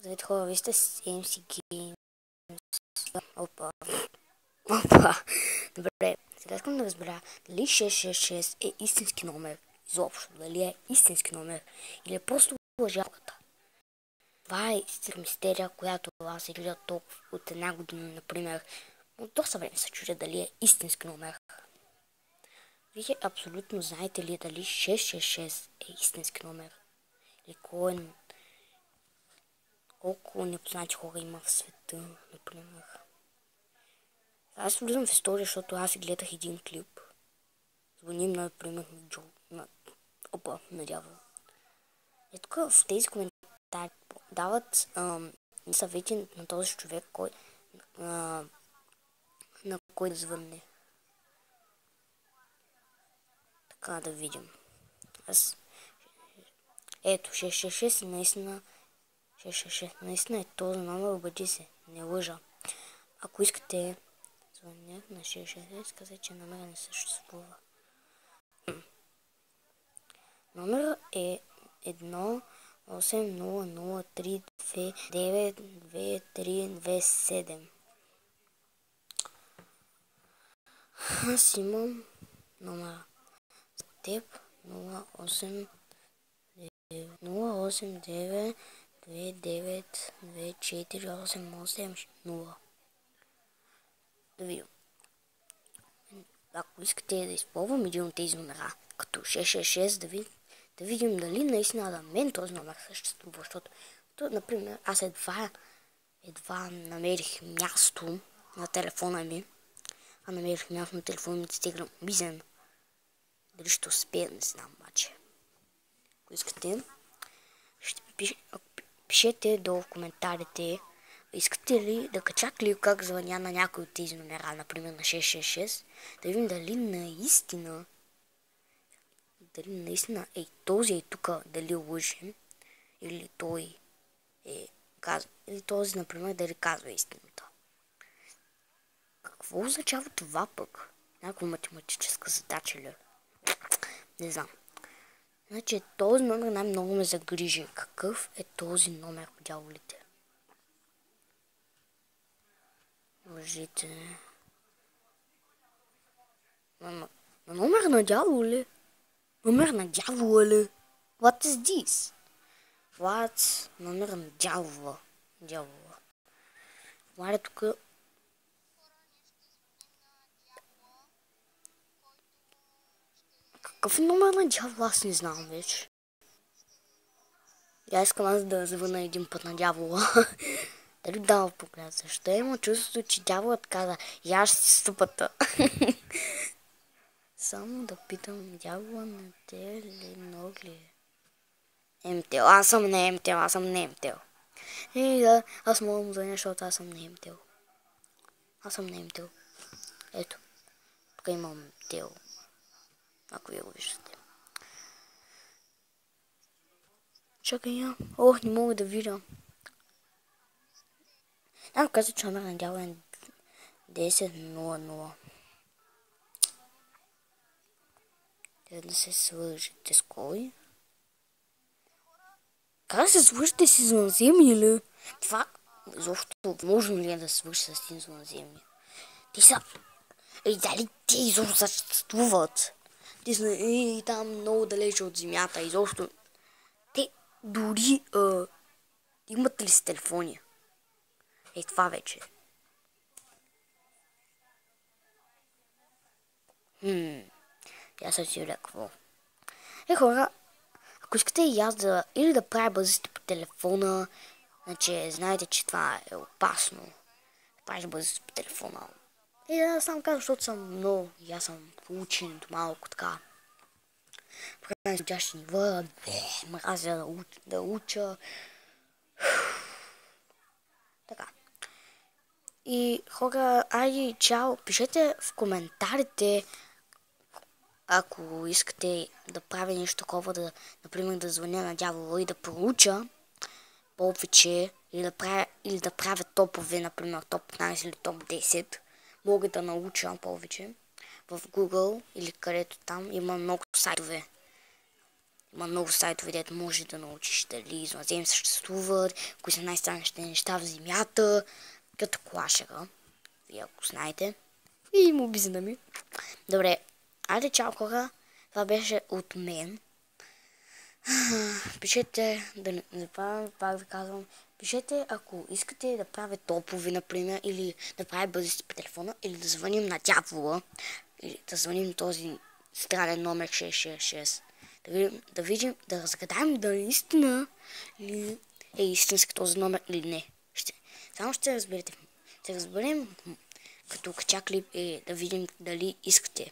Здравейте хора, вие сте с MC Games. Опа. Опа. Добре, сега искам да разбера дали 666 е истински номер. Изобщо, дали е истински номер или е просто лъжалката. Това е истинска мистерия, която аз се чудя толкова от една година, например. Но доста време се чудя дали е истински номер. Вие абсолютно знаете ли дали 666 е истински номер? Или колко непознати хора има в света, например. Аз влизам в история, защото аз гледах един клип. Звоним, например, на Джо, на дявол. И тук в тези коментари дават съвети на този човек, на кой да звънне. Така да видим. Ето, 666 наистина. 666 наистина е този номер, обади се, не лъжа. Ако искате, звънях на 666, каза, че номера не съществува. Номера е 1-800-329-2327. Аз имам номера за теб 089-29-24-880. Да видим. Ако искате да използвам един от тези номера, като 666, да видим дали наистина за мен този номер съществува, защото, например, аз едва намерих място на телефона ми, намерих място на телефона ми, стигна мизен. Дали ще успея, не знам, обаче. Ако искате, пишете долу в коментарите, искате ли да кача клип как звъня на някой от тези номера, например на 666, да видим дали наистина е този е тук, дали лъже, или той или този, например, дали казва истината. Какво означава това пък? Някаква математическа задача ли? Не знам. Значи този номер най-много ме загрижи. Какъв е този номер, дяволите? Лъжите. Номер на дявола ли? Номер на дявола ли? What is this? What? Номер на дявола. Това е тук. Какъв е номер на дявола? Аз не знам вече. Я искам аз да звъна един път на дявола. Дали дава поглед? Защо има чувството, че дяволът каза, я ще си ступата. Само да питам, дявола на те ли много ли е? МТЛ, аз съм не МТЛ. Да, аз мога му звъня, защото аз съм не МТЛ. Ето, тук имам МТЛ. Ако вие го виждате. Чакай я. Ох, не мога да видя. Каза, че номер на дявола е 1000. Трябва да се свържете с кой? Как да се свържете с извънземни ли? Това изобщо можно ли е да свържи с извънземни? Те са... дали те изобщо съществуват? Те са там много далече от земята. Изобщо... Те дори... имат ли си телефони? Това вече. Аз съм си какво. Хора, ако искате и аз или да правя бързите по телефона, значи знаете, че това е опасно. Да правиш бързите по телефона. Да само казвам, защото съм много, и аз съм учен до малко така. Правя изглеждащи нива, мразя да уча. Така. И хора, айде, чао, пишете в коментарите, ако искате да правя нещо такова, например да звъня на дявола и да проуча повече, или да правя топове, например топ 15 или топ 10, мога да науча повече в Google или където там има много сайтове. Има много сайтове, дето може да научиш дали извънземни съществуват, кои са най-странните неща в земята, като клашера. Вие ако знаете. И му бизна ми. Добре, айде чао хора. Това беше от мен. Пишете, да не забравям, пак ви казвам, пишете ако искате да правя топове, например, или да правя бъдещи по телефона, или да звъним на дявола, или да звъним този странен номер 666. Да видим, да разгадаем дали наистина е истински този номер или не. Само ще разберете. Ще разберем като кача клип и да видим дали искате.